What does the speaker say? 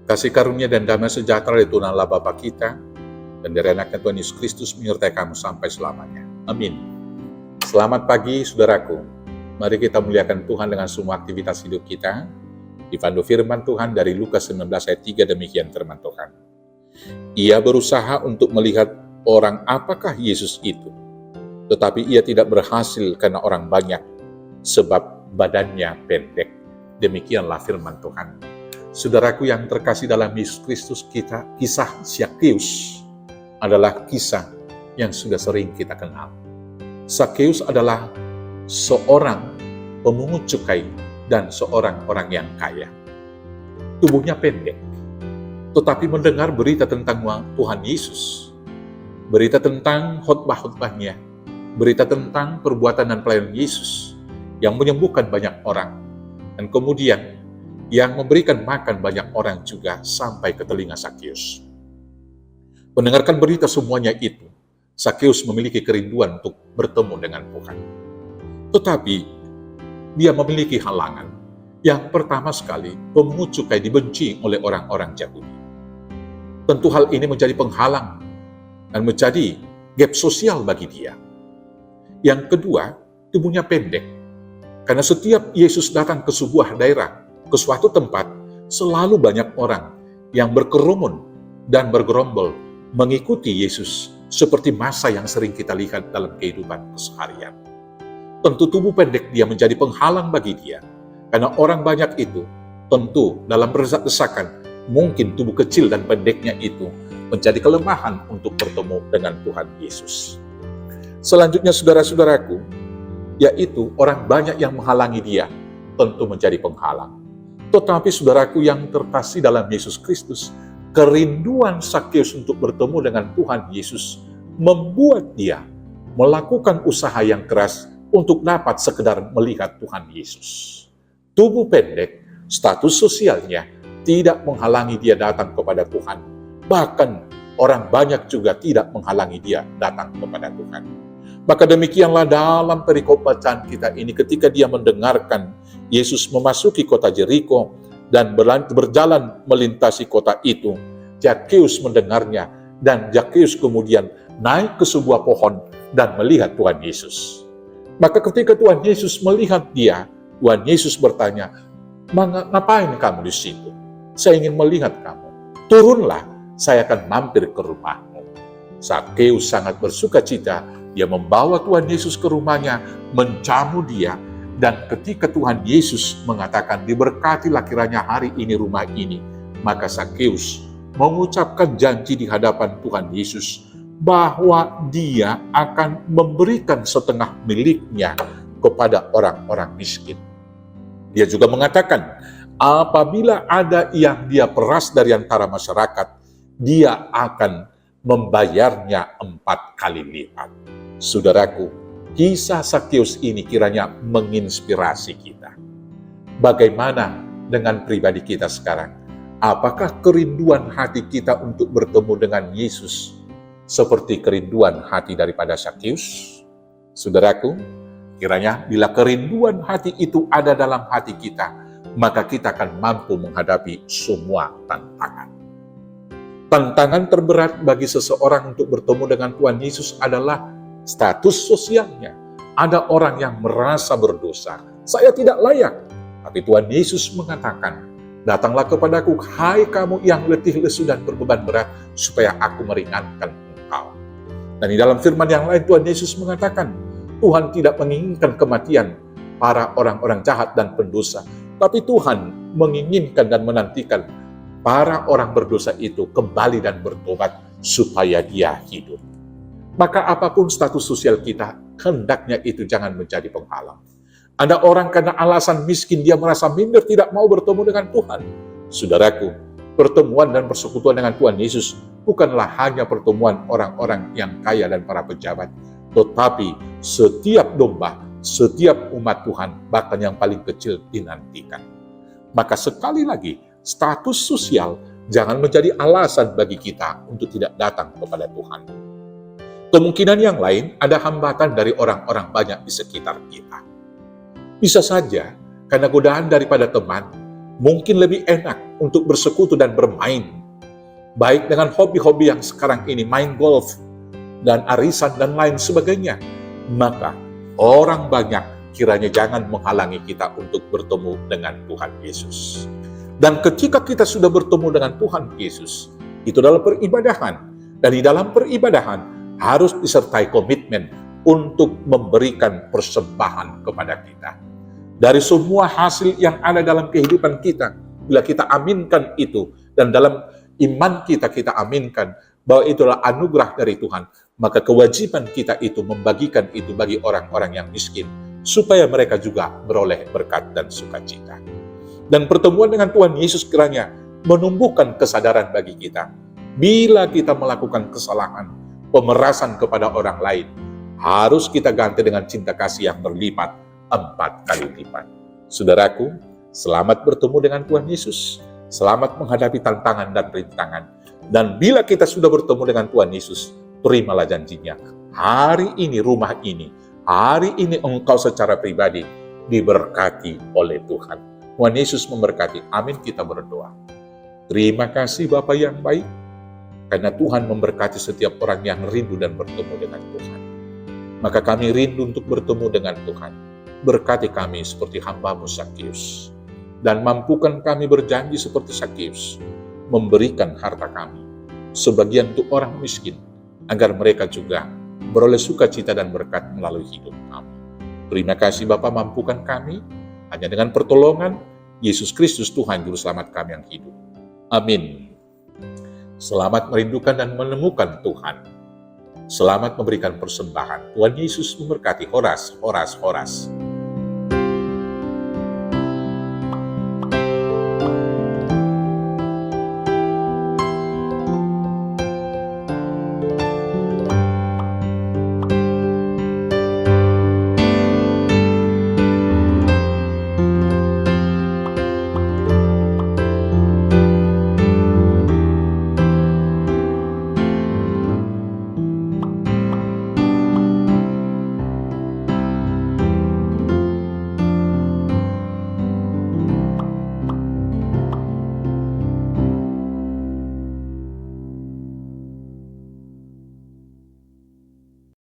Kasih karunia dan damai sejahtera dari Tuhan Allah Bapa kita dan dari anaknya Tuhan Yesus Kristus menyertai kamu sampai selamanya. Amin. Selamat pagi saudaraku. Mari kita muliakan Tuhan dengan semua aktivitas hidup kita. Dipandu firman Tuhan dari Lukas 19 ayat 3 demikian firman Tuhan. Ia berusaha untuk melihat orang apakah Yesus itu. Tetapi ia tidak berhasil karena orang banyak, sebab badannya pendek. Demikianlah firman Tuhan. Saudaraku yang terkasih dalam Yesus Kristus, kisah Zakheus adalah kisah yang sudah sering kita kenal. Zakheus adalah seorang pemungut cukai dan seorang orang yang kaya. Tubuhnya pendek, tetapi mendengar berita tentang Tuhan Yesus, berita tentang khotbah-khotbahnya, berita tentang perbuatan dan pelayanan Yesus yang menyembuhkan banyak orang, dan kemudian yang memberikan makan banyak orang juga sampai ke telinga Zakheus. Mendengarkan berita semuanya itu, Zakheus memiliki kerinduan untuk bertemu dengan Tuhan. Tetapi, dia memiliki halangan. Yang pertama sekali, pemungut cukai dibenci oleh orang-orang Yahudi. Tentu hal ini menjadi penghalang dan menjadi gap sosial bagi dia. Yang kedua, tubuhnya pendek. Karena setiap Yesus datang ke sebuah daerah, ke suatu tempat, selalu banyak orang yang berkerumun dan bergerombol mengikuti Yesus seperti masa yang sering kita lihat dalam kehidupan keseharian. Tentu tubuh pendek dia menjadi penghalang bagi dia, karena orang banyak itu tentu dalam berdesak-desakan, mungkin tubuh kecil dan pendeknya itu menjadi kelemahan untuk bertemu dengan Tuhan Yesus. Selanjutnya saudara-saudaraku, yaitu orang banyak yang menghalangi dia, tentu menjadi penghalang. Tetapi saudaraku yang terkasih dalam Yesus Kristus, kerinduan Zakheus untuk bertemu dengan Tuhan Yesus membuat dia melakukan usaha yang keras untuk dapat sekedar melihat Tuhan Yesus. Tubuh pendek, status sosialnya tidak menghalangi dia datang kepada Tuhan. Bahkan orang banyak juga tidak menghalangi dia datang kepada Tuhan. Maka demikianlah dalam perikop bacaan kita ini ketika dia mendengarkan Yesus memasuki kota Jeriko dan berjalan melintasi kota itu, Zakheus mendengarnya dan Zakheus kemudian naik ke sebuah pohon dan melihat Tuhan Yesus. Maka ketika Tuhan Yesus melihat dia, Tuhan Yesus bertanya, "Ngapain kamu di situ? Saya ingin melihat kamu. Turunlah, saya akan mampir ke rumahmu." Zakheus sangat bersukacita. Dia membawa Tuhan Yesus ke rumahnya, menjamu dia, dan ketika Tuhan Yesus mengatakan, "Diberkatilah kiranya hari ini rumah ini," maka Zakheus mengucapkan janji di hadapan Tuhan Yesus bahwa dia akan memberikan setengah miliknya kepada orang-orang miskin. Dia juga mengatakan, apabila ada yang dia peras dari antara masyarakat, dia akan membayarnya 4 kali lipat. Saudaraku, kisah Zakheus ini kiranya menginspirasi kita. Bagaimana dengan pribadi kita sekarang? Apakah kerinduan hati kita untuk bertemu dengan Yesus seperti kerinduan hati daripada Zakheus? Saudaraku, kiranya bila kerinduan hati itu ada dalam hati kita, maka kita akan mampu menghadapi semua tantangan. Tantangan terberat bagi seseorang untuk bertemu dengan Tuhan Yesus adalah status sosialnya. Ada orang yang merasa berdosa. Saya tidak layak. Tapi Tuhan Yesus mengatakan, "Datanglah kepadaku, hai kamu yang letih lesu dan berbeban berat, supaya aku meringankan engkau." Dan di dalam firman yang lain Tuhan Yesus mengatakan, Tuhan tidak menginginkan kematian para orang-orang jahat dan pendosa. Tapi Tuhan menginginkan dan menantikan para orang berdosa itu kembali dan bertobat supaya dia hidup. Maka apapun status sosial kita, hendaknya itu jangan menjadi penghalang. Ada orang karena alasan miskin, dia merasa minder, tidak mau bertemu dengan Tuhan. Saudaraku, pertemuan dan persekutuan dengan Tuhan Yesus bukanlah hanya pertemuan orang-orang yang kaya dan para pejabat, tetapi setiap domba, setiap umat Tuhan, bahkan yang paling kecil dinantikan. Maka sekali lagi, status sosial jangan menjadi alasan bagi kita untuk tidak datang kepada Tuhan. Kemungkinan yang lain ada hambatan dari orang-orang banyak di sekitar kita. Bisa saja karena godaan daripada teman, mungkin lebih enak untuk bersekutu dan bermain. Baik dengan hobi-hobi yang sekarang ini, main golf, dan arisan dan lain sebagainya. Maka orang banyak kiranya jangan menghalangi kita untuk bertemu dengan Tuhan Yesus. Dan ketika kita sudah bertemu dengan Tuhan Yesus, itu dalam peribadahan. Dan di dalam peribadahan harus disertai komitmen untuk memberikan persembahan kepada kita. Dari semua hasil yang ada dalam kehidupan kita, bila kita aminkan itu, dan dalam iman kita aminkan bahwa itulah anugerah dari Tuhan, maka kewajiban kita itu membagikan itu bagi orang-orang yang miskin, supaya mereka juga beroleh berkat dan sukacita. Dan pertemuan dengan Tuhan Yesus kiranya menumbuhkan kesadaran bagi kita. Bila kita melakukan kesalahan, pemerasan kepada orang lain, harus kita ganti dengan cinta kasih yang berlipat 4 kali lipat. Saudaraku, selamat bertemu dengan Tuhan Yesus. Selamat menghadapi tantangan dan rintangan. Dan bila kita sudah bertemu dengan Tuhan Yesus, terimalah janjinya. Hari ini, rumah ini, hari ini engkau secara pribadi diberkati oleh Tuhan. Tuhan Yesus memberkati. Amin, kita berdoa. Terima kasih Bapa yang baik, karena Tuhan memberkati setiap orang yang rindu dan bertemu dengan Tuhan. Maka kami rindu untuk bertemu dengan Tuhan. Berkati kami seperti hamba-Mu Zakeus. Dan mampukan kami berjanji seperti Zakeus, memberikan harta kami, sebagian untuk orang miskin, agar mereka juga beroleh sukacita dan berkat melalui hidup kami. Terima kasih Bapa, mampukan kami, hanya dengan pertolongan Yesus Kristus Tuhan Juru Selamat kami yang hidup. Amin. Selamat merindukan dan menemukan Tuhan. Selamat memberikan persembahan. Tuhan Yesus memberkati. Horas, horas, horas.